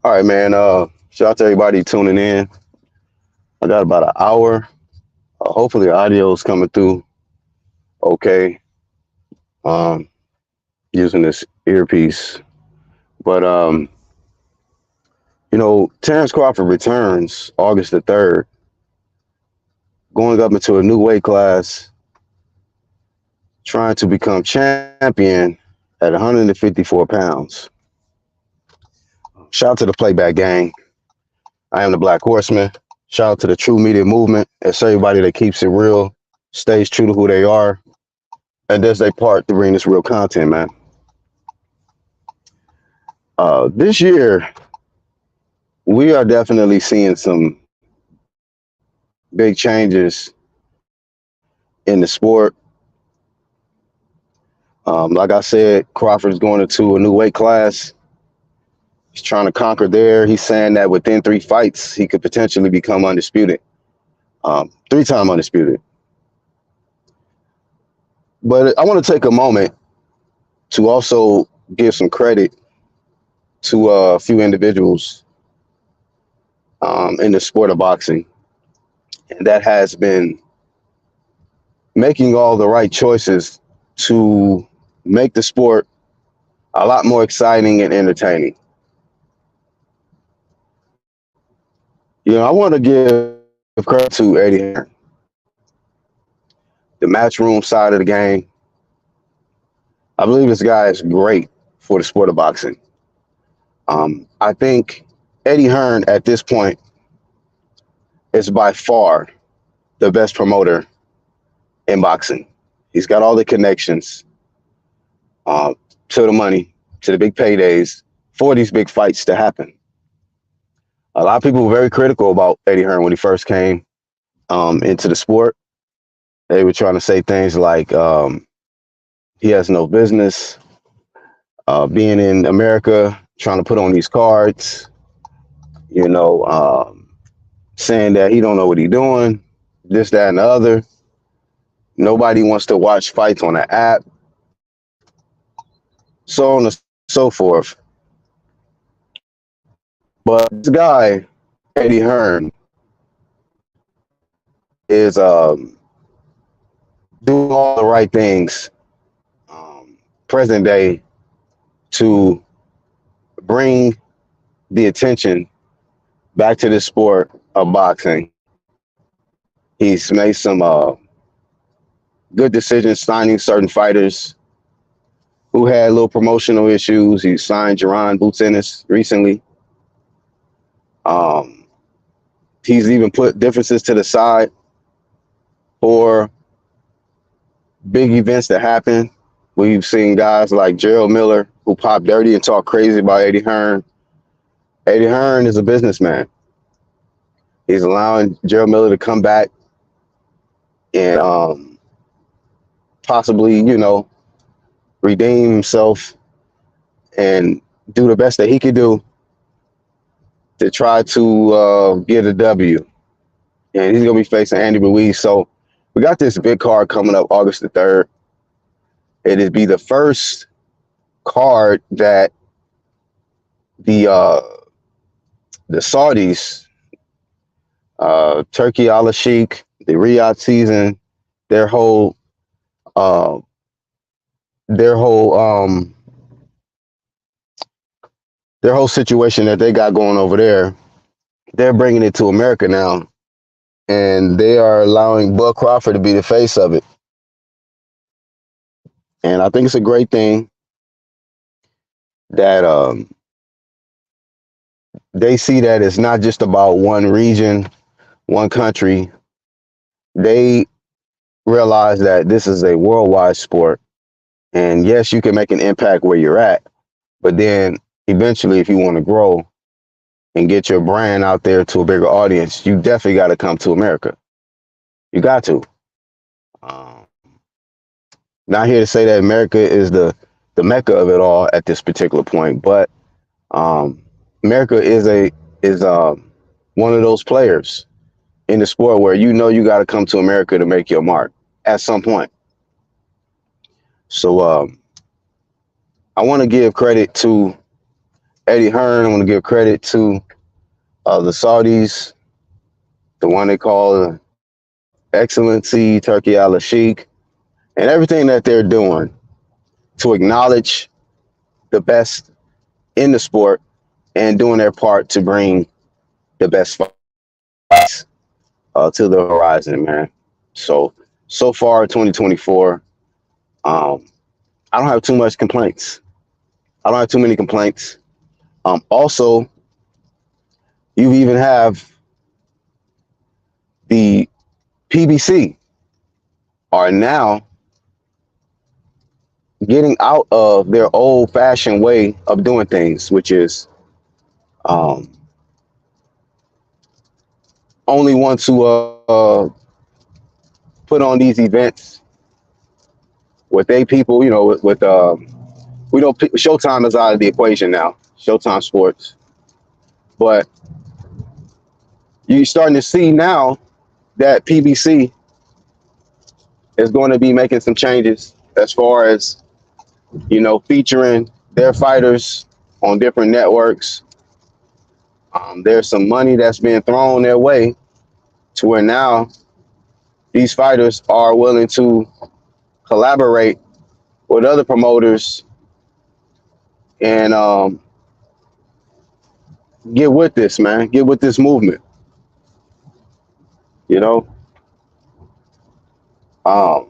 All right, man. Shout out to everybody tuning in. I got about an hour. Hopefully, the audio is coming through okay. Um, Using this earpiece, but Terrence Crawford returns August the 3rd, going up into a new weight class, trying to become champion at 154 pounds. Shout out to the Playback Gang. I am the Black Horseman. Shout out to the True Media Movement. It's everybody that keeps it real, stays true to who they are, and does their part to bring this real content, man. This year, we are definitely seeing some big changes in the sport. Like I said, Crawford's going into a new weight class. He's trying to conquer there. He's saying that within 3 fights, he could potentially become undisputed, 3-time undisputed. But I want to take a moment to also give some credit to a few individuals in the sport of boxing, and that has been making all the right choices to make the sport a lot more exciting and entertaining. I want to give credit to Eddie Hearn, the matchroom side of the game. I believe this guy is great for the sport of boxing. I think Eddie Hearn at this point is by far the best promoter in boxing. He's got all the connections to the money, to the big paydays for these big fights to happen. A lot of people were very critical about Eddie Hearn when he first came into the sport. They were trying to say things like he has no business being in America, trying to put on these cards, saying that he don't know what he's doing, this, that, and the other. Nobody wants to watch fights on an app, so on and so forth. But this guy, Eddie Hearn, is doing all the right things present day to bring the attention back to the sport of boxing. He's made some good decisions signing certain fighters who had little promotional issues. He signed Jaron Boots Ennis recently. He's even put differences to the side for big events that happen. We've seen guys like Gerald Miller who pop dirty and talk crazy about Eddie Hearn. Eddie Hearn is a businessman. He's allowing Gerald Miller to come back and possibly, redeem himself and do the best that he could do to try to get a W. And he's going to be facing Andy Ruiz. So we got this big card coming up August the 3rd. It'd be the first card that the Saudis, Turkey Al Sheikh, the Riyadh season, their whole situation that they got going over there, they're bringing it to America now, and they are allowing Bud Crawford to be the face of it. And I think it's a great thing that they see that it's not just about one region, one country. They realize that this is a worldwide sport. And yes, you can make an impact where you're at, but then eventually, if you want to grow and get your brand out there to a bigger audience, you definitely got to come to America. You got to. Not here to say that America is the mecca of it all at this particular point, but America is one of those players in the sport where you got to come to America to make your mark at some point. So I want to give credit to Eddie Hearn, I want to give credit to the Saudis, the one they call Excellency Turkey Al Sheikh, and everything that they're doing to acknowledge the best in the sport and doing their part to bring the best fights to the horizon, man. So far, 2024, um, I don't have too much complaints. I don't have too many complaints. Also, you even have the PBC are now getting out of their old-fashioned way of doing things, which is um, only want to put on these events with they people, we don't Showtime is out of the equation now. Showtime Sports, but you're starting to see now that PBC is going to be making some changes as far as featuring their fighters on different networks. There's some money that's being thrown their way to where now these fighters are willing to collaborate with other promoters and get with this, man. Get with this movement. You know, um,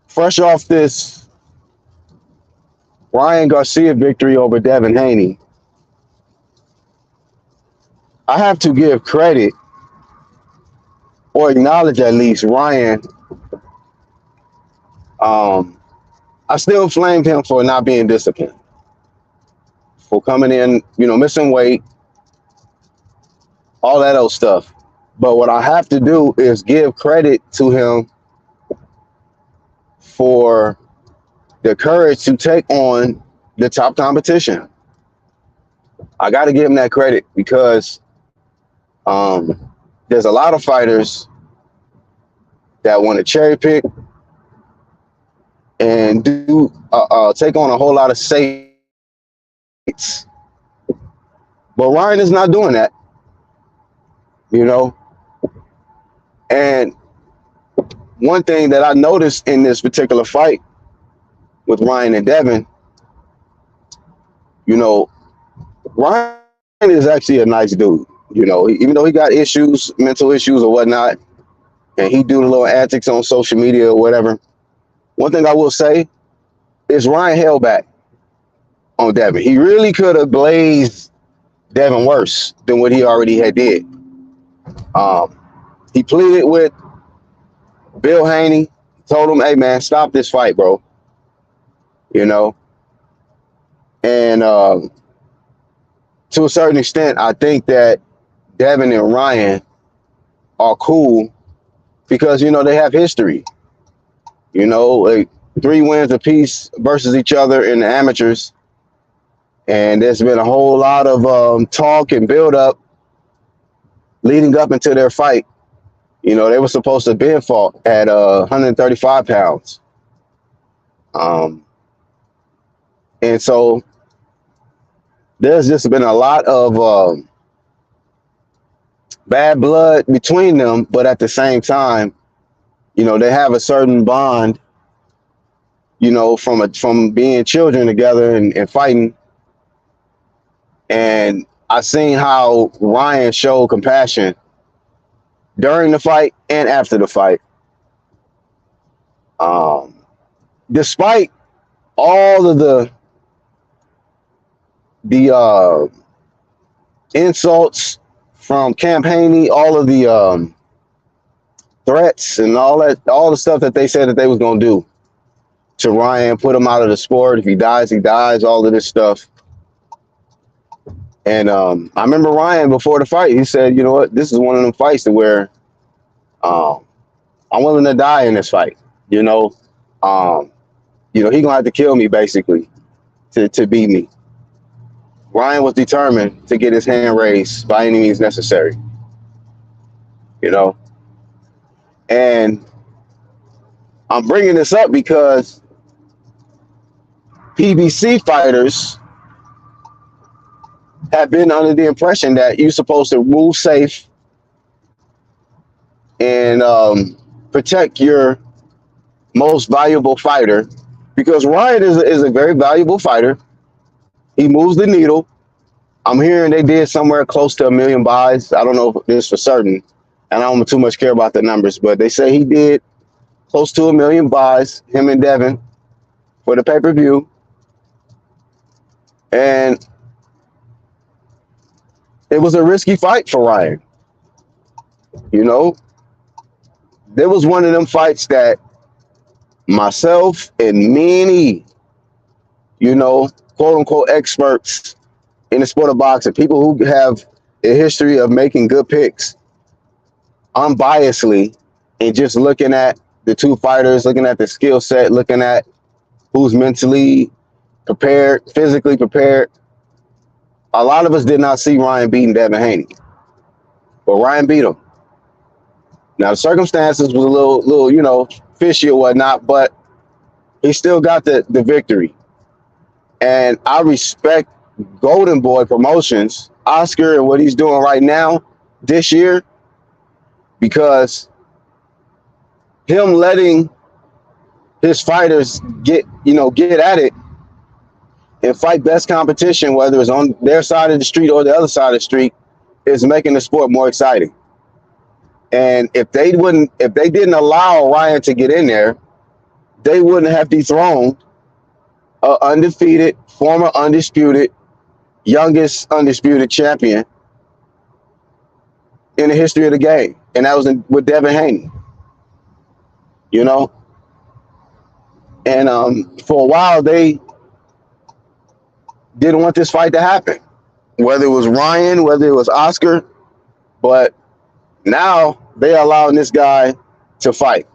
fresh off this Ryan Garcia victory over Devin Haney, I have to give credit or acknowledge at least Ryan. Um, I still flamed him for not being disciplined, for coming in, missing weight, all that old stuff. But what I have to do is give credit to him for the courage to take on the top competition. I got to give him that credit because there's a lot of fighters that want to cherry pick and do take on a whole lot of safe fights. But Ryan is not doing that, you know. And one thing that I noticed in this particular fight with Ryan and Devin, Ryan is actually a nice dude. Even though he got issues, mental issues or whatnot, and he do the little antics on social media or whatever. One thing I will say is Ryan held back on Devin. He really could have blazed Devin worse than what he already had did. He pleaded with Bill Haney, told him, "Hey man, stop this fight, bro." And to a certain extent, I think that Devin and Ryan are cool because they have history. Like 3 wins apiece versus each other in the amateurs, and there's been a whole lot of talk and build up leading up into their fight. They were supposed to be fought at 135 pounds. And so there's just been a lot of bad blood between them, but at the same time, they have a certain bond, from being children together and fighting. And I seen how Ryan showed compassion during the fight and after the fight. Despite all of the insults from Camp Haney, all of the threats and all the stuff that they said that they was gonna do to Ryan, put him out of the sport. If he dies, he dies. All of this stuff. And I remember Ryan before the fight, he said, "You know what? This is one of them fights to where I'm willing to die in this fight. He gonna have to kill me basically to beat me." Ryan was determined to get his hand raised by any means necessary. And I'm bringing this up because PBC fighters have been under the impression that you're supposed to move safe and protect your most valuable fighter, because Ryan is a very valuable fighter. He moves the needle. I'm hearing they did somewhere close to 1 million buys. I don't know this for certain, and I don't too much care about the numbers, but they say he did close to 1 million buys, him and Devin, for the pay-per-view. And it was a risky fight for Ryan. You know, there was one of them fights that myself and many, quote unquote experts in the sport of boxing, people who have a history of making good picks, unbiasedly, and just looking at the two fighters, looking at the skill set, looking at who's mentally prepared, physically prepared. A lot of us did not see Ryan beating Devin Haney, but Ryan beat him. Now the circumstances was a little, fishy or whatnot, but he still got the victory. And I respect Golden Boy Promotions, Oscar, and what he's doing right now this year, because him letting his fighters get at it and fight best competition, whether it's on their side of the street or the other side of the street, is making the sport more exciting. And if they didn't allow Ryan to get in there, they wouldn't have dethroned an undefeated, former undisputed, youngest undisputed champion in the history of the game. And that was with Devin Haney. And for a while, they didn't want this fight to happen, whether it was Ryan, whether it was Oscar, but now they're allowing this guy to fight.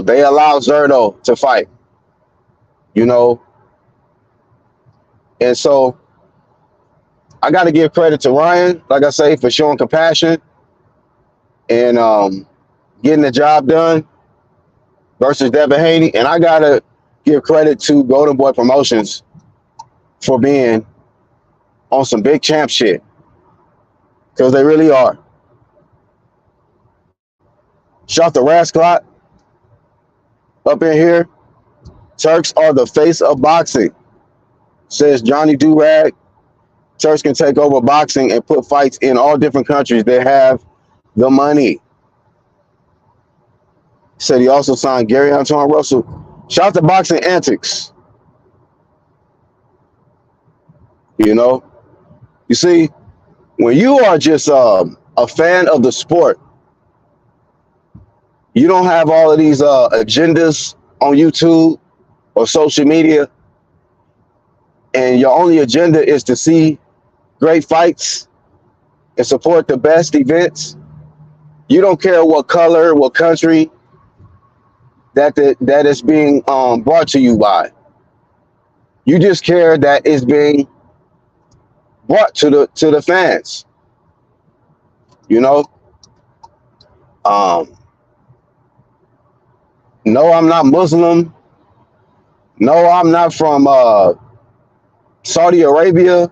They allow Zerto to fight, and so I got to give credit to Ryan, like I say, for showing compassion and getting the job done versus Devin Haney. And I got to give credit to Golden Boy Promotions for being on some big champ shit, because they really are. Shot the Rasclot up in here. Turks are the face of boxing, says Johnny Durag. Turks can take over boxing and put fights in all different countries. They have the money. Said he also signed Gary Antoine Russell. Shout to Boxing Antics. You see, when you are just a fan of the sport, you don't have all of these agendas on YouTube or social media, and your only agenda is to see great fights and support the best events. You don't care what color, what country that is being brought to you by. You just care that it's being brought to the fans. No, I'm not Muslim. No, I'm not from Saudi Arabia.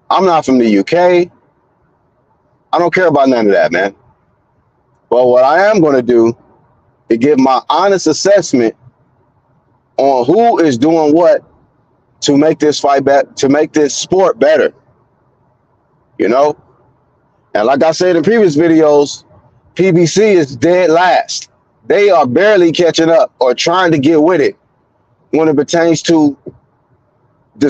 I'm not from the UK. I don't care about none of that, man. But what I am going to do is give my honest assessment on who is doing what to make this fight better, to make this sport better. And like I said in previous videos, PBC is dead last. They are barely catching up or trying to get with it when it pertains to the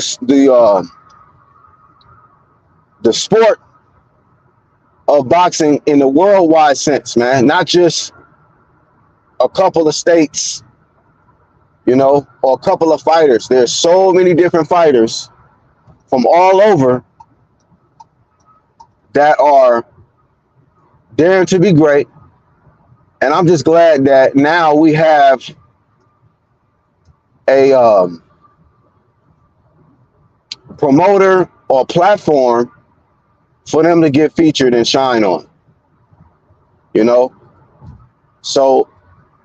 sport of boxing in the worldwide sense, man. Not just a couple of states, or a couple of fighters. There's so many different fighters from all over that are daring to be great. And I'm just glad that now we have a promoter or platform for them to get featured and shine on. So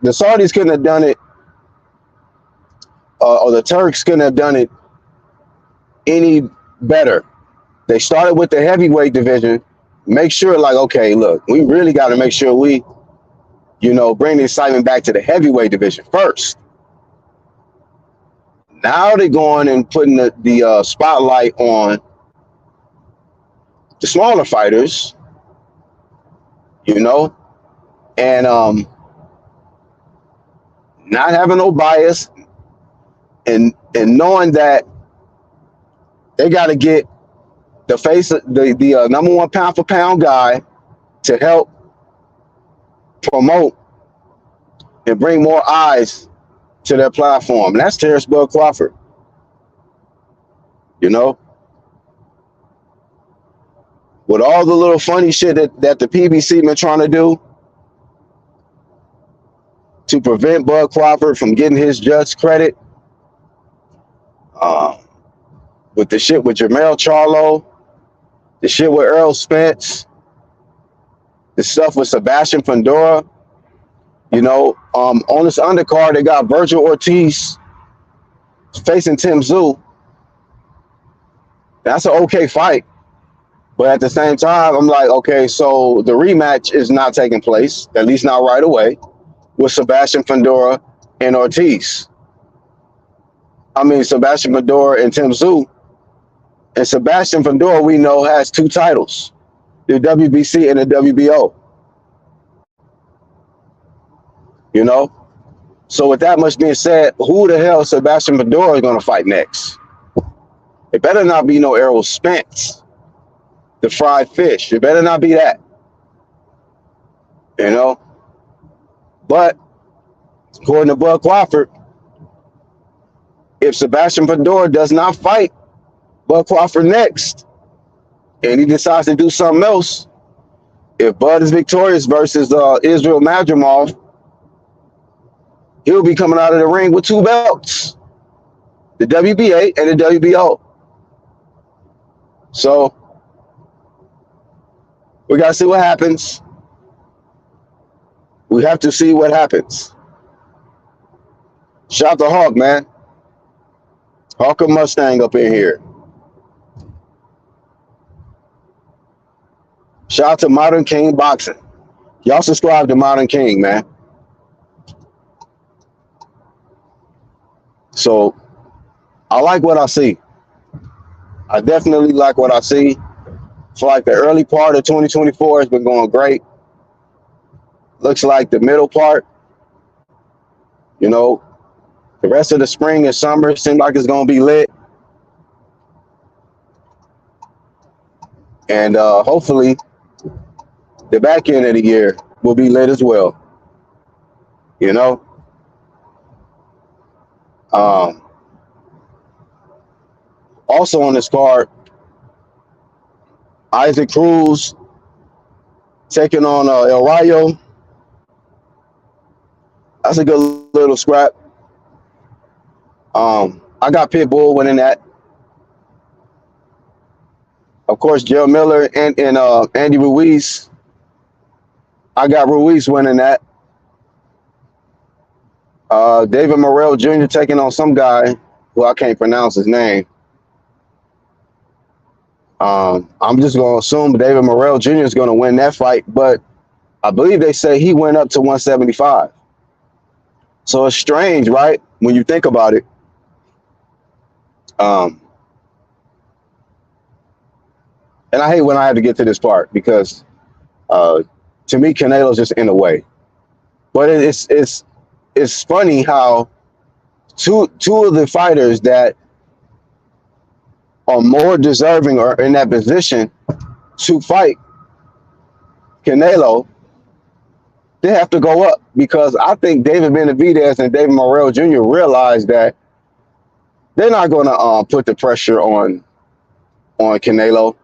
the Saudis couldn't have done it, or the Turks couldn't have done it any better They started with the heavyweight division. Make sure, like, okay, look, we really got to make sure we, bring the excitement back to the heavyweight division first. Now they're going and putting the spotlight on the smaller fighters, and not having no bias, and knowing that they got to get the face, the number one pound for pound guy to help promote and bring more eyes to their platform. And that's Terrence Bud Crawford. With all the little funny shit that the PBC been trying to do to prevent Bud Crawford from getting his just credit, with the shit with Jermell Charlo, the shit with Earl Spence, the stuff with Sebastian Fundora, on this undercard, they got Virgil Ortiz facing Tim Tszyu. That's an okay fight. But at the same time, I'm like, okay, so the rematch is not taking place, at least not right away, with Sebastian Fundora and Ortiz. Sebastian Fundora and Tim Tszyu. And Sebastian Fundora, we know, has 2 titles, the WBC and the WBO. So with that much being said, who the hell Sebastian Fundora is going to fight next? It better not be no Errol Spence, the fried fish. It better not be that. But according to Bud Crawford, if Sebastian Fundora does not fight Bud Crawford next, and he decides to do something else, if Bud is victorious versus Israel Madrimov, he'll be coming out of the ring with 2 belts, the WBA and the WBO. So we got to see what happens. We have to see what happens. Shout out to Hawk, man. Hawk and Mustang up in here. Shout out to Modern King Boxing. Y'all subscribe to Modern King, man. So I like what I see. I definitely like what I see. So like the early part of 2024 has been going great. Looks like the middle part, the rest of the spring and summer seems like it's going to be lit. And hopefully the back end of the year will be lit as well. Also on this card, Isaac Cruz taking on El Rayo. That's a good little scrap. I got Pitbull winning that. Of course, Joe Miller and Andy Ruiz. I got Ruiz winning that. David Morrell Jr. taking on some guy who I can't pronounce his name. I'm just going to assume David Morrell Jr. is going to win that fight, but I believe they say he went up to 175. So it's strange, right? When you think about it. And I hate when I have to get to this part because to me, Canelo's just in the way. But it's funny how two of the fighters that are more deserving or in that position to fight Canelo, they have to go up, because I think David Benavidez and David Morrell Jr. realize that they're not going to put the pressure on Canelo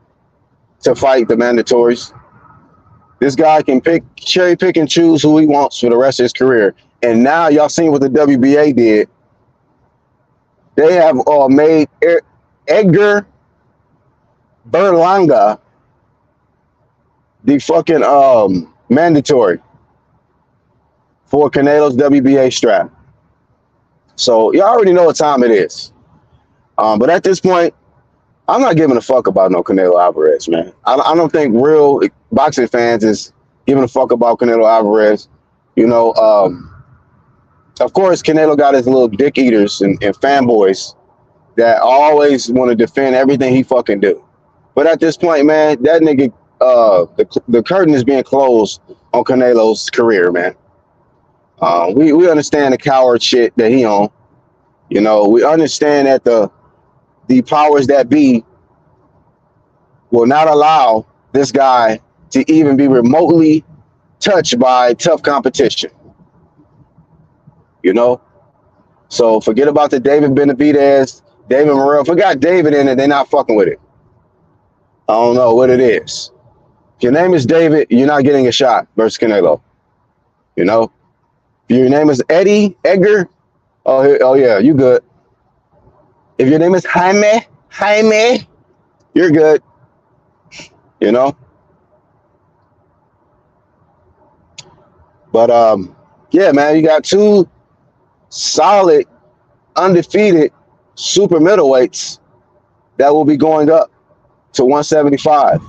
to fight the mandatories. This guy can cherry pick and choose who he wants for the rest of his career. And now y'all seen what the WBA did. They have made Edgar Berlanga the fucking mandatory for Canelo's WBA strap. So you already know what time it is. But at this point, I'm not giving a fuck about no Canelo Alvarez, man. I don't think real boxing fans is giving a fuck about Canelo Alvarez. You know, of course, Canelo got his little dick eaters and fanboys that always want to defend everything he fucking do. But at this point, man, that nigga, the curtain is being closed on Canelo's career, man. We understand the coward shit that he on. You know, we understand that the powers that be will not allow this guy to even be remotely touched by tough competition. You know, so forget about the David Benavidez, David Morrell. Forgot David in it. They're not fucking with it. I don't know what it is. If your name is David, you're not getting a shot versus Canelo. You know, if your name is Edgar, oh yeah, you good. If your name is Jaime, you're good. You know. But yeah, man, you got two solid, undefeated super middleweights that will be going up to 175.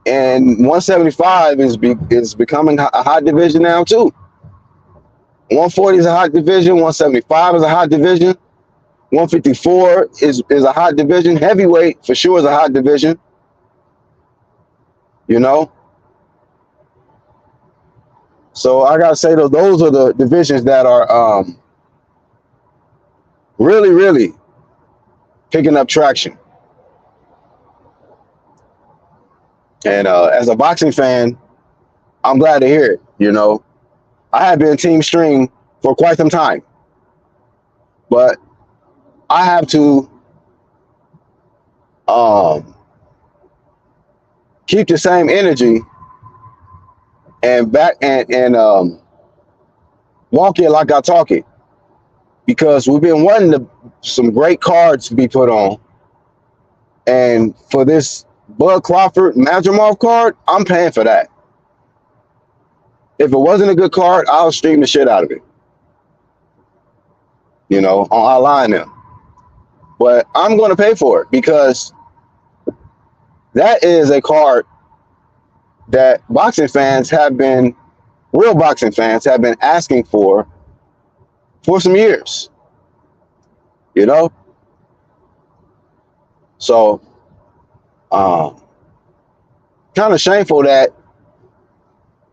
And 175 is becoming a hot division now too. 140 is a hot division. 175 is a hot division. 154 is a hot division. Heavyweight for sure is a hot division. You know. So I gotta say though, those are the divisions that are really, really picking up traction. And as a boxing fan, I'm glad to hear it. You know, I have been Team Stream for quite some time, but I have to keep the same energy and walk it like I talk it, because we've been wanting some great cards to be put on, and for this Bud Crawford Madrimov card, I'm paying for that. If it wasn't a good card, I'll stream the shit out of it. You know, on our line now. But I'm going to pay for it because that is a card that real boxing fans have been asking for some years. You know? So, kind of shameful that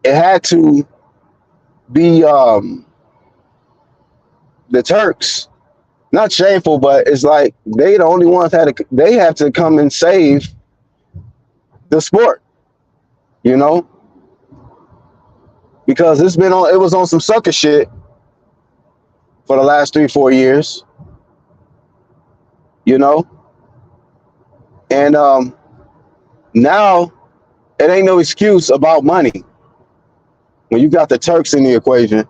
it had to be the Turks. Not shameful, but it's like they the only ones they have to come and save the sport, you know, because it was on some sucker shit for the last 3-4 years, you know, and now it ain't no excuse about money when you got the Turks in the equation.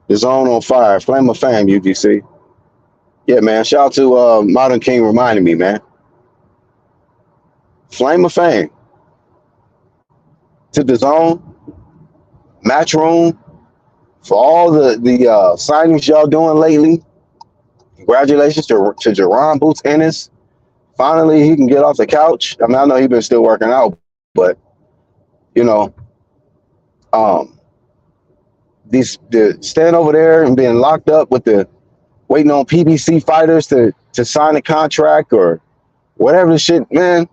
The zone on fire. Flame of fame, UGC. Yeah, man. Shout out to Modern King reminding me, man. Flame of fame. To the zone. Match room. For all the signings y'all doing lately. Congratulations to Jerron Boots Ennis. Finally, he can get off the couch. I mean, I know he's been still working out, but, you know, the stand over there and being locked up with waiting on PBC fighters to sign a contract or whatever the shit, man.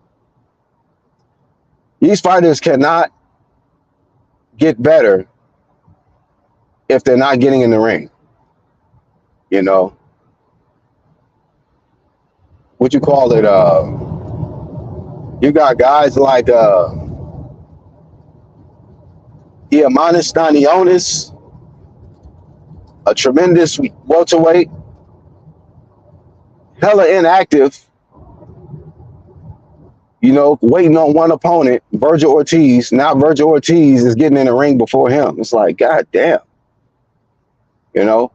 These fighters cannot get better if they're not getting in the ring. You know, what you call it? You got guys like Iamanis Stanionis, a tremendous welterweight, hella inactive, you know, waiting on one opponent, Virgil Ortiz. Now Virgil Ortiz is getting in the ring before him. It's like, God damn. You know?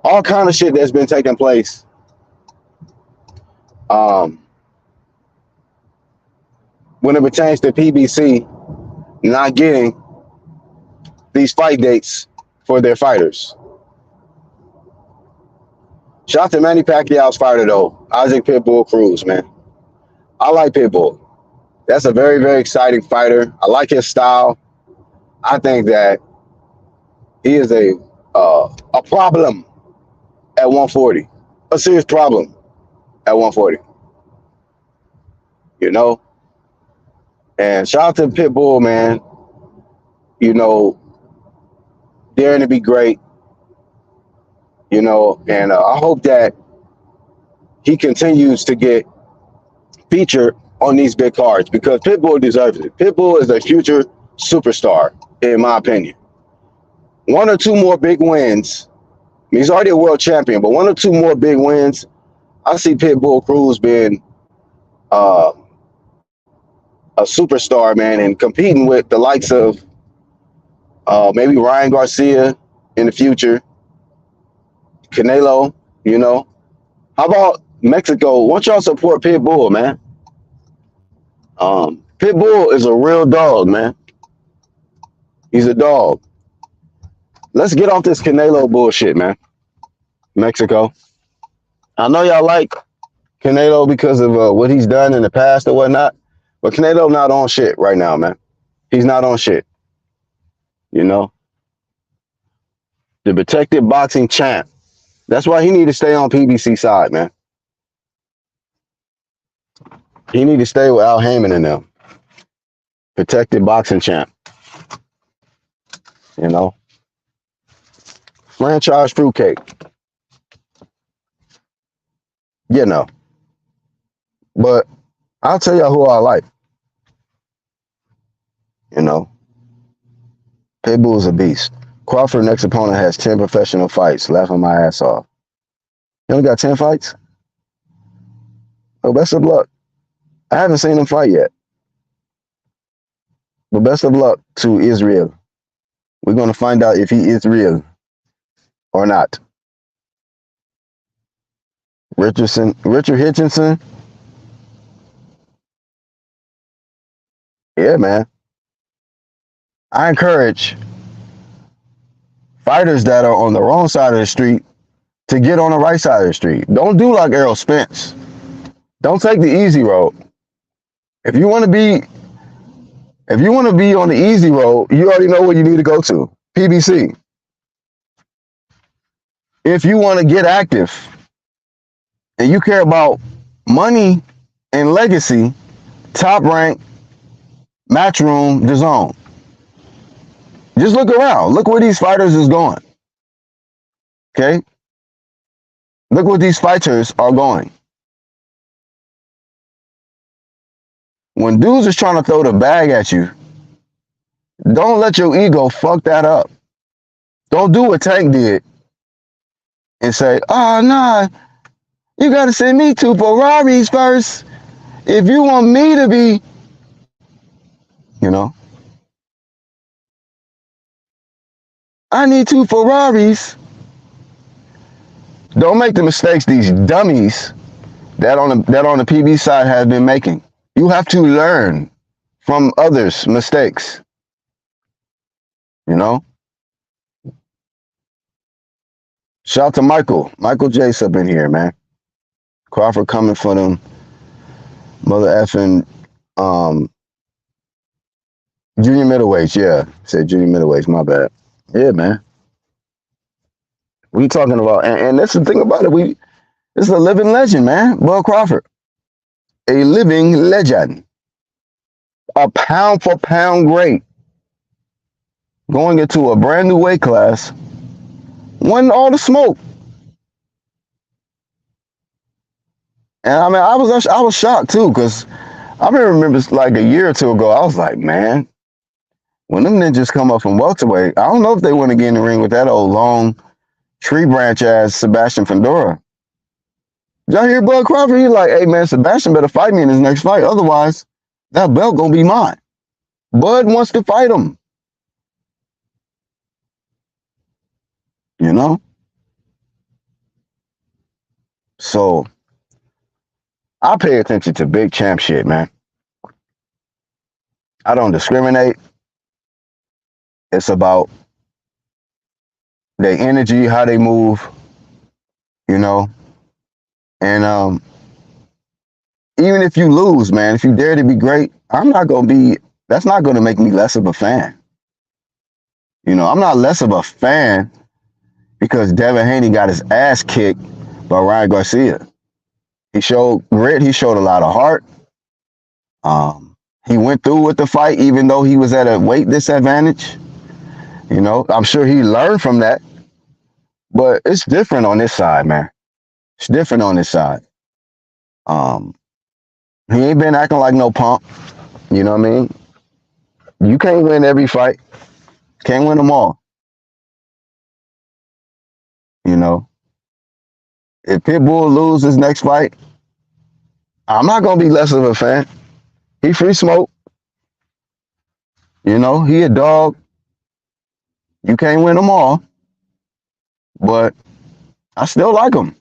All kind of shit that's been taking place. When it pertains to PBC not getting these fight dates for their fighters. Shout out to Manny Pacquiao's fighter though, Isaac Pitbull Cruz, man. I like Pitbull. That's a very, very exciting fighter. I like his style. I think that he is a problem at 140, a serious problem at 140. You know, and shout out to Pitbull, man. You know, daring to be great. You know, and I hope that he continues to get featured on these big cards because Pitbull deserves it. Pitbull is a future superstar, in my opinion. One or two more big wins. He's already a world champion, but one or two more big wins. I see Pitbull Cruz being uh, a superstar, man, and competing with the likes of maybe Ryan Garcia in the future, Canelo, you know. How about Mexico? Why don't y'all support Pitbull, man? Pitbull is a real dog, man. He's a dog. Let's get off this Canelo bullshit, man. Mexico. I know y'all like Canelo because of what he's done in the past or whatnot, but Canelo not on shit right now, man. He's not on shit. You know, the protected boxing champ. That's why he need to stay on PBC side, man. He need to stay with Al Heyman and them. Protected boxing champ. You know, franchise fruitcake. You know, but I'll tell y'all who I like. You know, Pitbull is a beast. Crawford next opponent has 10 professional fights. Laughing my ass off. You only got 10 fights? Oh, best of luck. I haven't seen him fight yet. But best of luck to Israel. We're going to find out if he is real or not. Richard Hitchinson. Yeah, man. I encourage fighters that are on the wrong side of the street to get on the right side of the street. Don't do like Errol Spence. Don't take the easy road. If you want to be on the easy road, you already know where you need to go to. PBC. If you want to get active and you care about money and legacy, Top Rank, Matchroom, DAZN. Just look around. Look where these fighters is going. Okay? Look where these fighters are going. When dudes is trying to throw the bag at you, don't let your ego fuck that up. Don't do what Tank did and say, oh, nah, you got to send me 2 Ferraris first. If you want me to be, you know, I need 2 Ferraris. Don't make the mistakes these dummies that on the PB side have been making. You have to learn from others' mistakes. You know? Shout out to Michael. Michael Jace up in here, man. Crawford coming for them. Mother effing junior middleweights, yeah. Said junior middleweights, my bad. Yeah, man. We talking about, and that's the thing about it. This is a living legend, man. Bud Crawford. A living legend. A pound for pound great. Going into a brand new weight class. Won all the smoke. And I mean, I was shocked too, because I remember like a year or two ago, I was like, man, when them ninjas come up from welterweight, I don't know if they want to get in the ring with that old long tree branch ass Sebastian Fundora. Y'all hear Bud Crawford? He's like, hey man, Sebastian better fight me in his next fight. Otherwise, that belt gonna be mine. Bud wants to fight him. You know? So I pay attention to big champ shit, man. I don't discriminate. It's about their energy, how they move, you know. And even if you lose, man, if you dare to be great, that's not gonna make me less of a fan. I'm not less of a fan because Devin Haney got his ass kicked by Ryan Garcia. He showed grit, he showed a lot of heart. He went through with the fight even though he was at a weight disadvantage. I'm sure he learned from that. But it's different on this side, man. It's different on this side. He ain't been acting like no punk. You know what I mean? You can't win every fight. Can't win them all. If Pitbull loses his next fight, I'm not gonna be less of a fan. He free smoke. He a dog. You can't win them all. But I still like him.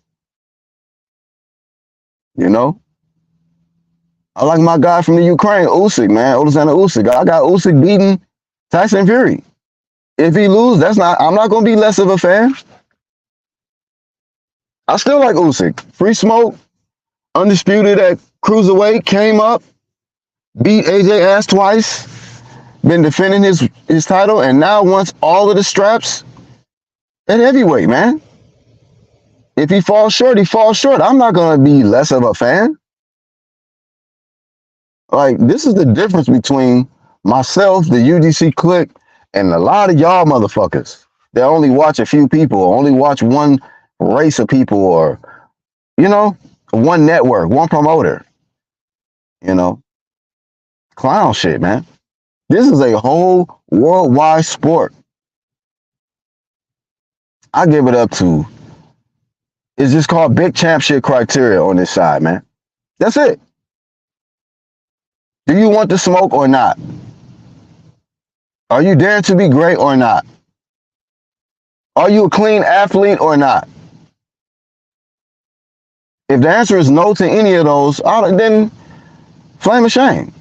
I like my guy from the Ukraine, Usyk, man. Alexander Usyk. I got Usyk beating Tyson Fury. If he loses, I'm not gonna be less of a fan. I still like Usyk. Free smoke, undisputed at cruiserweight, came up, beat AJ ass twice, been defending his title, and now wants all of the straps at heavyweight, man. If he falls short, he falls short. I'm not gonna be less of a fan. Like, this is the difference between myself, the UGC clique, and a lot of y'all motherfuckers that only watch a few people, or only watch one race of people, or, one network, one promoter. Clown shit, man. This is a whole worldwide sport. I give it up to, it's just called big champ shit criteria on this side, man. That's it. Do you want the smoke or not? Are you daring to be great or not? Are you a clean athlete or not? If the answer is no to any of those, then flame of shame.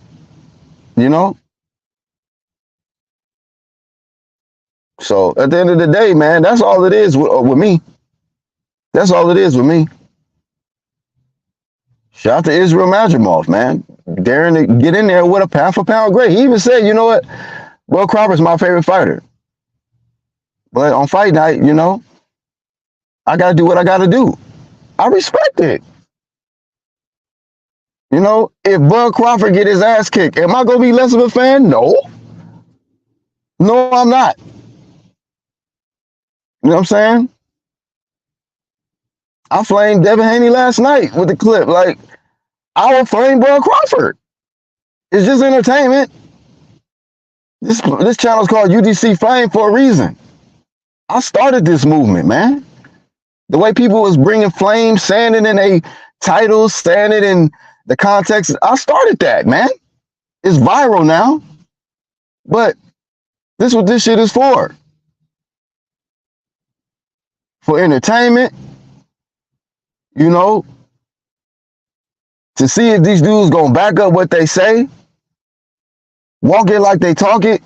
So at the end of the day, man, that's all it is with me. That's all it is with me. Shout out to Israel Madrimov, man. Daring to get in there with a pound for pound great. He even said, you know what? Will Crawford's my favorite fighter. But on fight night, I got to do what I got to do. I respect it. If Bud Crawford get his ass kicked, am I going to be less of a fan? No. No, I'm not. You know what I'm saying? I flamed Devin Haney last night with the clip. Like, I will flame Bud Crawford. It's just entertainment. This channel is called UGC Flame for a reason. I started this movement, man. The way people was bringing flame, saying it in a title, saying it in the context, I started that, man. It's viral now. But this is what this shit is for. For entertainment, to see if these dudes gonna back up what they say, walk it like they talk it.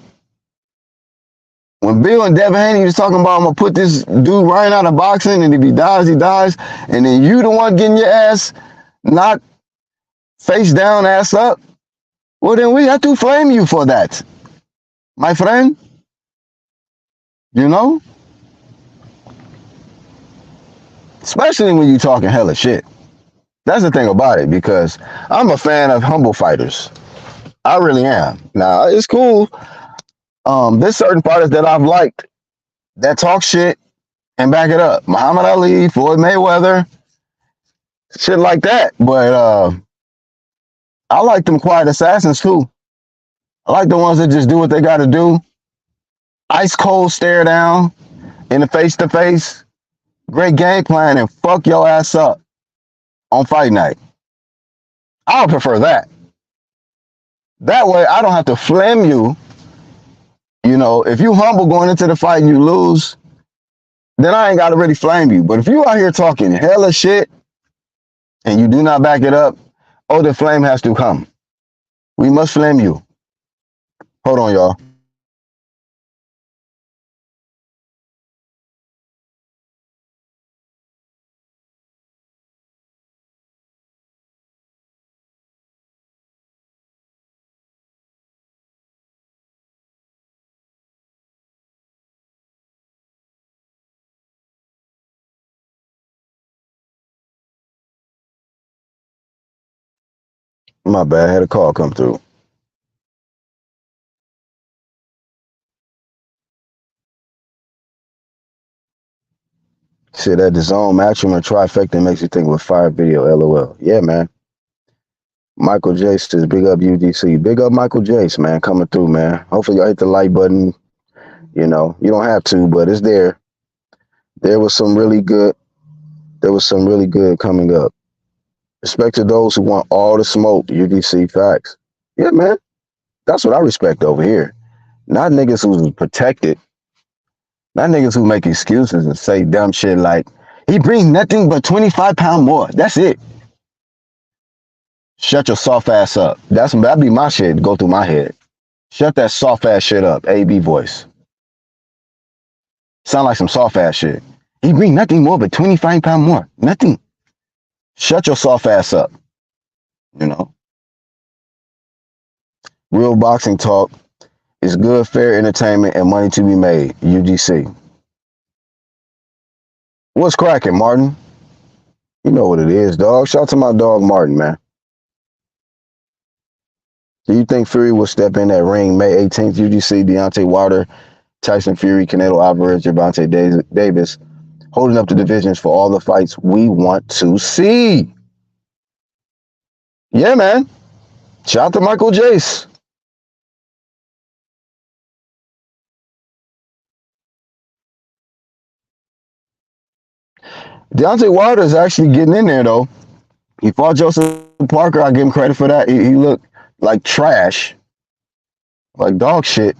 When Bill and Devin Haney was talking about, I'm gonna put this dude right out of boxing, and if he dies, he dies, and then you the one getting your ass knocked face down, ass up, well then we have to flame you for that, my friend. Especially when you talking hella shit. That's the thing about it, because I'm a fan of humble fighters. I really am. Now, it's cool. There's certain fighters that I've liked that talk shit and back it up. Muhammad Ali, Floyd Mayweather, shit like that. But I like them quiet assassins too. I like the ones that just do what they got to do. Ice cold stare down in the face to face. Great game plan and fuck your ass up on fight night. I would prefer that. That way I don't have to flame you. If you humble going into the fight and you lose, then I ain't got to really flame you. But if you out here talking hella shit and you do not back it up, oh, the flame has to come. We must flame you. Hold on, y'all. My bad. I had a call come through. Shit, that the zone matchroom trifecta makes you think of a fire video. LOL. Yeah, man. Michael Jace says, big up UDC. Big up Michael Jace, man. Coming through, man. Hopefully y'all hit the like button. You know, you don't have to, but it's there. There was some really good. There was some really good coming up. Respect to those who want all the smoke. UDC facts. Yeah, man. That's what I respect over here. Not niggas who's protected. Not niggas who make excuses and say dumb shit like, he brings nothing but 25 pounds more. That's it. Shut your soft ass up. That'd be my shit. Go through my head. Shut that soft ass shit up. AB voice. Sound like some soft ass shit. He bring nothing more but 25 pounds more. Nothing. Shut your soft ass up. You know? Real boxing talk is good, fair entertainment, and money to be made. UGC. What's cracking, Martin? You know what it is, dog. Shout out to my dog, Martin, man. Do you think Fury will step in that ring May 18th? UGC, Deontay Wilder, Tyson Fury, Canelo Alvarez, Gervonta Davis, holding up the divisions for all the fights we want to see. Yeah, man. Shout out to Michael Jace. Deontay Wilder is actually getting in there, though. He fought Joseph Parker. I give him credit for that. He looked like trash, like dog shit.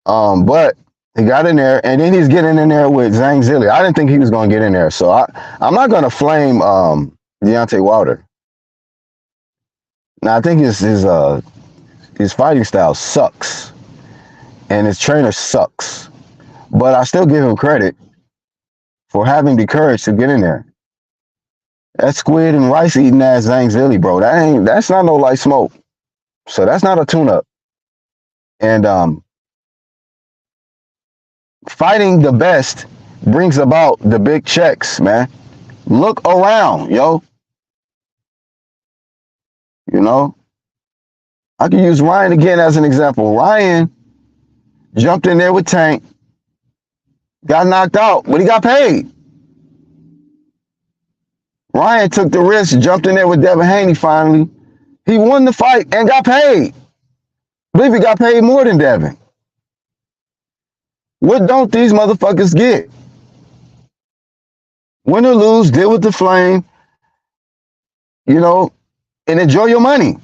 But he got in there, and then he's getting in there with Zhang Zhili. I didn't think he was going to get in there, so I'm not going to flame Deontay Wilder. Now, I think his fighting style sucks, and his trainer sucks. But I still give him credit for having the courage to get in there. That squid and rice eating ass Zhang Zhili, bro. That's not no light smoke. So that's not a tune-up. And fighting the best brings about the big checks, man. Look around, yo. You know? I can use Ryan again as an example. Ryan jumped in there with Tank, got knocked out, but he got paid. Ryan took the risk, jumped in there with Devin Haney finally. He won the fight and got paid. I believe he got paid more than Devin. What don't these motherfuckers get? Win or lose, deal with the flame, you know, and enjoy your money.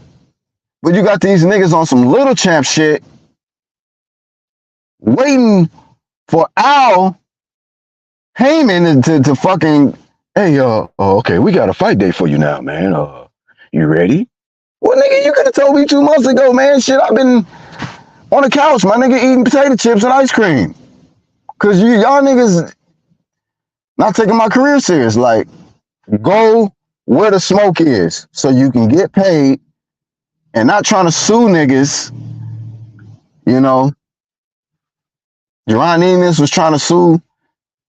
But you got these niggas on some little champ shit waiting for Al Heyman to fucking, hey, okay, we got a fight day for you now, man. You ready? Well, nigga, you could have told me 2 months ago, man. Shit, I've been on the couch, my nigga, eating potato chips and ice cream. Cause y'all niggas not taking my career serious. Like, go where the smoke is so you can get paid and not trying to sue niggas. You know, Jerron Enos was trying to sue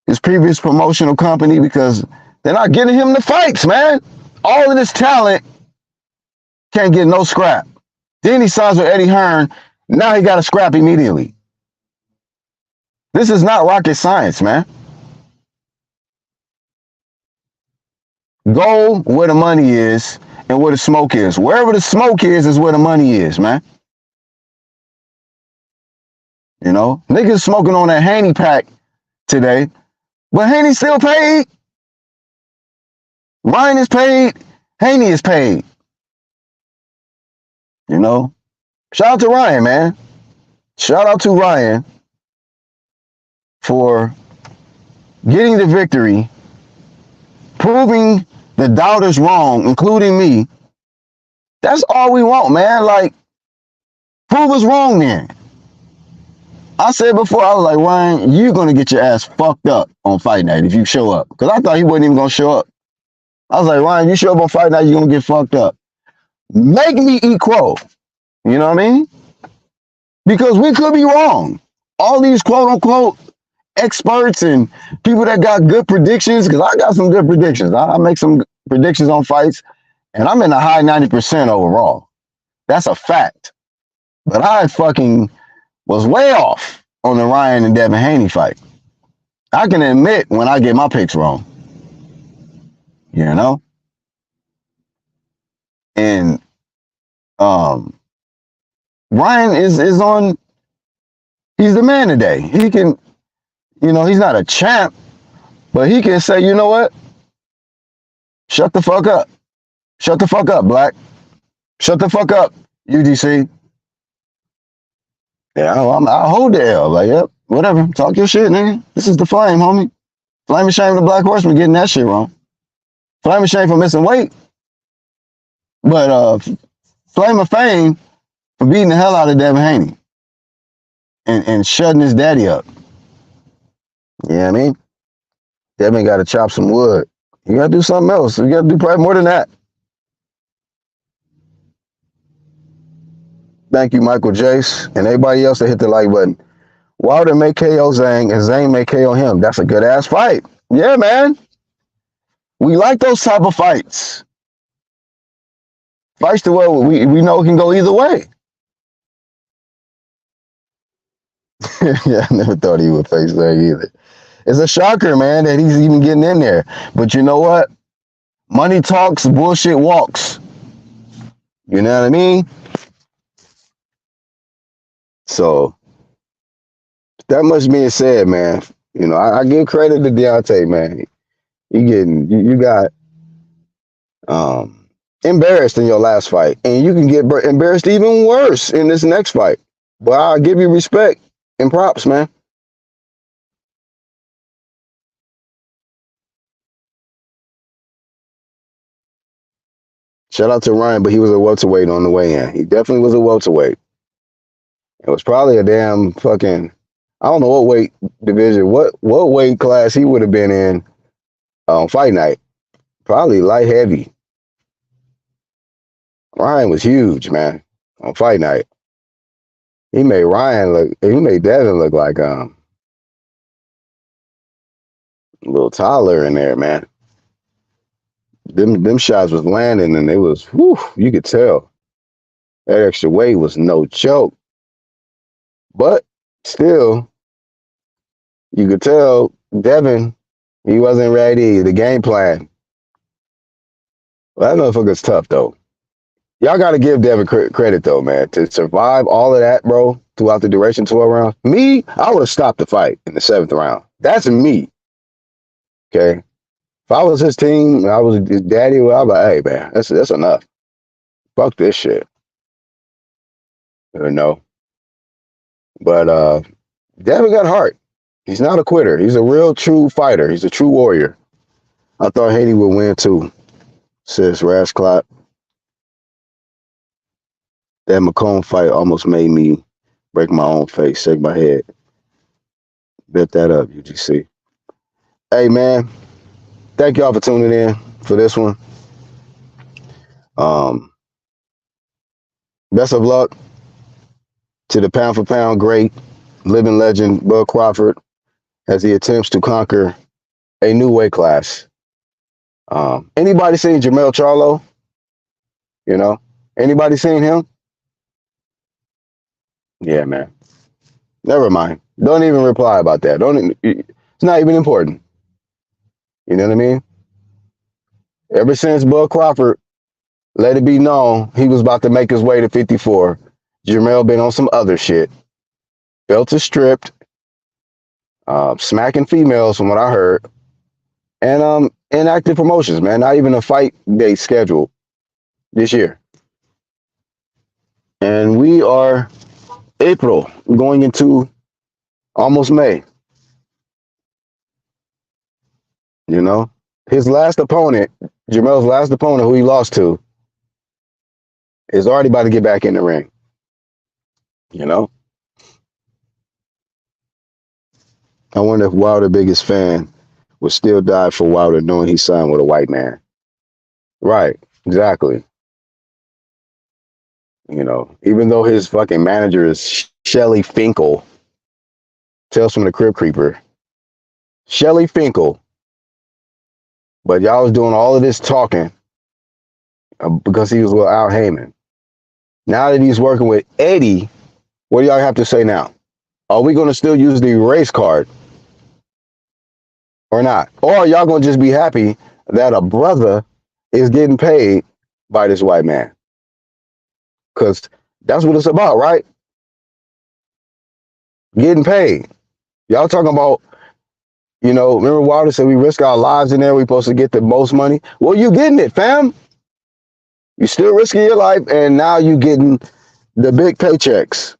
his previous promotional company because they're not getting him the fights, man. All of this talent can't get no scrap. Then he signs with Eddie Hearn. Now he got a scrap immediately. This is not rocket science, man. Go where the money is and where the smoke is. Wherever the smoke is where the money is, man. You know, niggas smoking on that Haney pack today, but Haney still paid. Ryan is paid. Haney is paid. You know, shout out to Ryan, man. Shout out to Ryan for getting the victory, proving the doubters wrong, including me. That's all we want, man. Like, prove us wrong then. I said before, I was like, Ryan, you're going to get your ass fucked up on fight night if you show up. Because I thought he wasn't even going to show up. I was like, Ryan, you show up on fight night, you're going to get fucked up. Make me eat crow. You know what I mean? Because we could be wrong. All these quote unquote experts and people that got good predictions, because I got some good predictions. I make some predictions on fights, and I'm in the high 90% overall. That's a fact. But I fucking was way off on the Ryan and Devin Haney fight. I can admit when I get my picks wrong, you know? And Ryan is on, he's the man today. He can, he's not a champ, but he can say, you know what? Shut the fuck up. Shut the fuck up, Black. Shut the fuck up, UGC. Yeah, I'll hold the L. Like, yep, whatever. Talk your shit, nigga. This is the Flame, homie. Flame of shame for the Black Horseman getting that shit wrong. Flame of shame for missing weight. But Flame of fame for beating the hell out of Devin Haney. And shutting his daddy up. You know what I mean? Devin got to chop some wood. You got to do something else. You got to do probably more than that. Thank you, Michael Jace, and everybody else that hit the like button. Wilder may KO Zhang, and Zhang may KO him. That's a good-ass fight. Yeah, man. We like those type of fights. Fights to where we know it can go either way. Yeah, I never thought he would face Zhang either. It's a shocker, man, that he's even getting in there. But you know what? Money talks, bullshit walks. You know what I mean? So, that much being said, man, I give credit to Deontay, man. You got embarrassed in your last fight, and you can get embarrassed even worse in this next fight. But I'll give you respect and props, man. Shout out to Ryan, but he was a welterweight on the way in. He definitely was a welterweight. It was probably a damn fucking, I don't know what weight division, what weight class he would have been in on fight night. Probably light heavy. Ryan was huge, man, on fight night. He made Devin look like a little toddler in there, man. Them shots was landing, and it was, whew, you could tell. That extra weight was no joke. But still, you could tell Devin, he wasn't ready. The game plan. Well, that motherfucker's tough, though. Y'all got to give Devin credit, though, man. To survive all of that, bro, throughout the duration 12 rounds. Me, I would have stopped the fight in the 7th round. That's me. Okay? If I was his team, I was his daddy, well, I'd be like, hey, man, that's enough. Fuck this shit. No. But Devin got heart. He's not a quitter. He's a real true fighter. He's a true warrior. I thought Haney would win too, says Rash Clot. That McComb fight almost made me break my own face, shake my head. Bet that up, UGC. Hey, man. Thank y'all for tuning in for this one. Best of luck to the pound for pound great living legend Bud Crawford as he attempts to conquer a new weight class. Anybody seen Jermell Charlo? Anybody seen him? Yeah, man. Never mind. Don't even reply about that. It's not even important. You know what I mean? Ever since Bud Crawford let it be known he was about to make his way to 54, Jermell been on some other shit. Belt is stripped, smacking females from what I heard, and inactive promotions, man. Not even a fight date scheduled this year. And we are April, going into almost May. His last opponent, Jermell's last opponent, who he lost to, is already about to get back in the ring. I wonder if Wilder's biggest fan would still die for Wilder knowing he signed with a white man. Right, exactly. Even though his fucking manager is Shelly Finkel, Tales from the Crypt Creeper. Shelly Finkel. But y'all was doing all of this talking because he was with Al Heyman. Now that he's working with Eddie, what do y'all have to say now? Are we going to still use the race card or not? Or are y'all going to just be happy that a brother is getting paid by this white man? Because that's what it's about, right? Getting paid. Y'all talking about, remember Wilder said we risk our lives in there, we supposed to get the most money? Well, you getting it, fam. You still risking your life, and now you getting the big paychecks.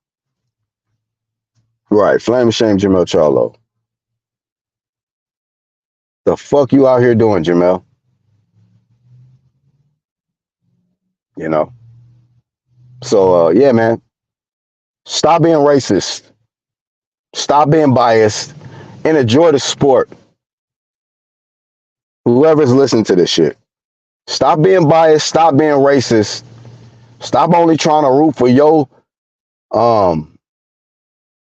Right, flame shame Jamel Charlo. The fuck you out here doing, Jamel? So, yeah, man. Stop being racist. Stop being biased. And enjoy the sport. Whoever's listening to this shit. Stop being biased. Stop being racist. Stop only trying to root for your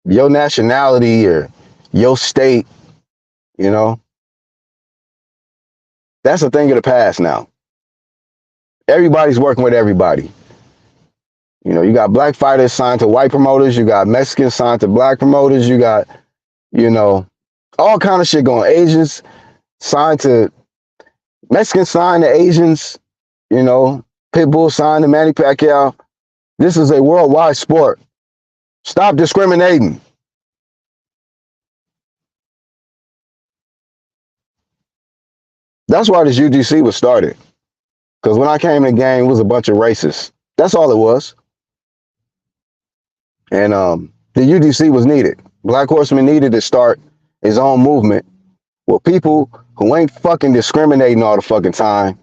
nationality or your state. That's a thing of the past now. Everybody's working with everybody. You got black fighters signed to white promoters. You got Mexicans signed to black promoters. You got, all kind of shit going. Asians signed to Mexicans, signed to Asians. Pitbull signed to Manny Pacquiao. This is a worldwide sport. Stop discriminating. That's why this UGC was started. Because when I came in the game, it was a bunch of racists. That's all it was. And the UGC was needed. Black Horseman needed to start his own movement with people who ain't fucking discriminating all the fucking time,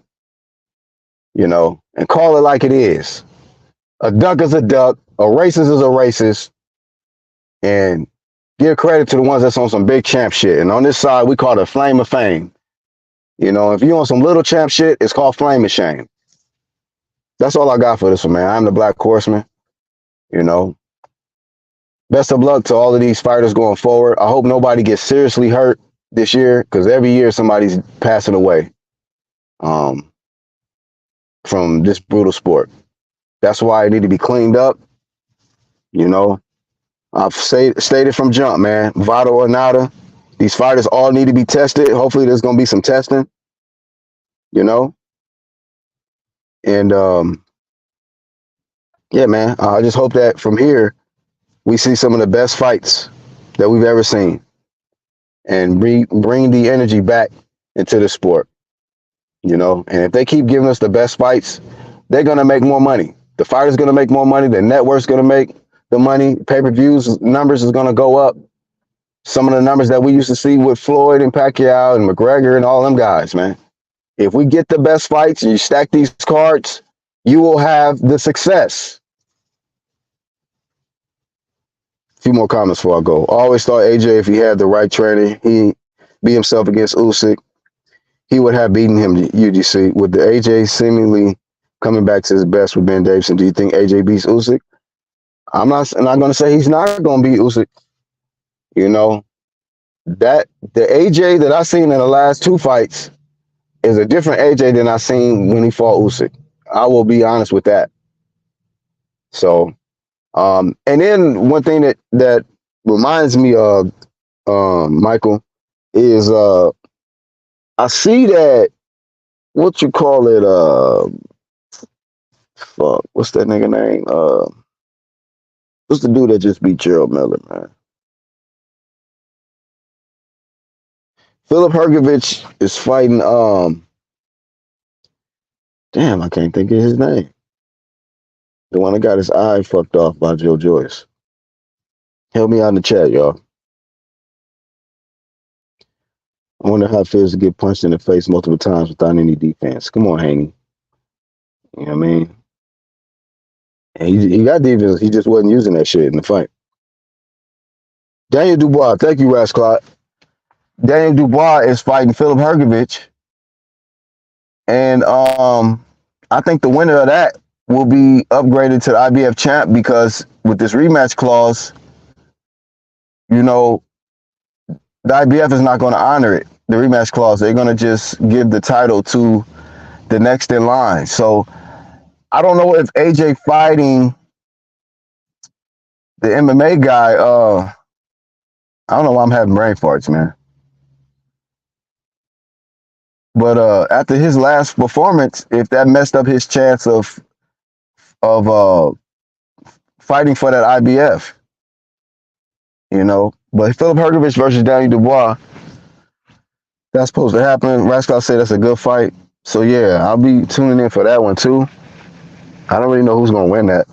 and call it like it is. A duck is a duck, a racist is a racist, and give credit to the ones that's on some big champ shit. And on this side, we call it a flame of fame. If you on some little champ shit, it's called flame of shame. That's all I got for this one, man. I'm the Black Horseman. Best of luck to all of these fighters going forward. I hope nobody gets seriously hurt this year, because every year somebody's passing away from this brutal sport. That's why it need to be cleaned up. I've stated from jump, man. Vada or nada. These fighters all need to be tested. Hopefully there's going to be some testing, And, yeah, man, I just hope that from here, we see some of the best fights that we've ever seen and bring the energy back into the sport, And if they keep giving us the best fights, they're going to make more money. The fighter's going to make more money. The network's going to make the money. Pay-per-views numbers is going to go up. Some of the numbers that we used to see with Floyd and Pacquiao and McGregor and all them guys, man. If we get the best fights and you stack these cards, you will have the success. A few more comments before I go. I always thought AJ, if he had the right training, he beat himself against Usyk, he would have beaten him UGC. With the AJ seemingly coming back to his best with Ben Davison, do you think AJ beats Usyk? I'm not going to say he's not going to beat Usyk. That the AJ that I seen in the last two fights is a different AJ than I seen when he fought Usyk. I will be honest with that. So, and then one thing that reminds me of Michael is I see that what you call it fuck, what's that nigga name? What's the dude that just beat Gerald Miller, man? Philip Hergovich is fighting damn, I can't think of his name. The one that got his eye fucked off by Joe Joyce. Help me out in the chat, y'all. I wonder how it feels to get punched in the face multiple times without any defense. Come on, Haney. You know what I mean? And he got defense. He just wasn't using that shit in the fight. Daniel Dubois. Thank you, Rasclot. Daniel Dubois is fighting Philip Hergovich. And I think the winner of that will be upgraded to the IBF champ, because with this rematch clause, the IBF is not going to honor it, the rematch clause. They're going to just give the title to the next in line. So I don't know if AJ fighting The MMA guy, I don't know why I'm having brain farts, man. But after his last performance, if that messed up his chance of fighting for that IBF, you know. But Philip Hergovich versus Danny Dubois, that's supposed to happen. Raskol said that's a good fight. So yeah, I'll be tuning in for that one too. I don't really know who's gonna win that.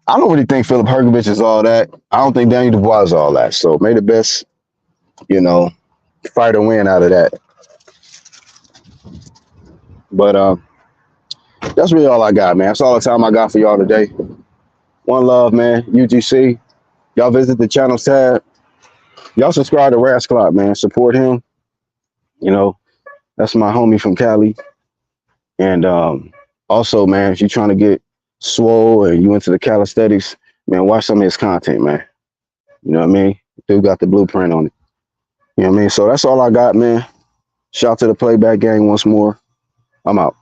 I don't really think Philip Hergovich is all that. I don't think Danny Dubois is all that. So may the best, you know, fighter win out of that. But that's really all I got, man. That's all the time I got for y'all today. One love, man. UGC. Y'all visit the channel tab. Y'all subscribe to Raskol, man. Support him. You know, that's my homie from Cali. And also, man, if you're trying to get swole and you into the calisthenics, man, watch some of his content, man. You know what I mean? Dude got the blueprint on it. You know what I mean? So that's all I got, man. Shout out to the Playback Gang once more. I'm out.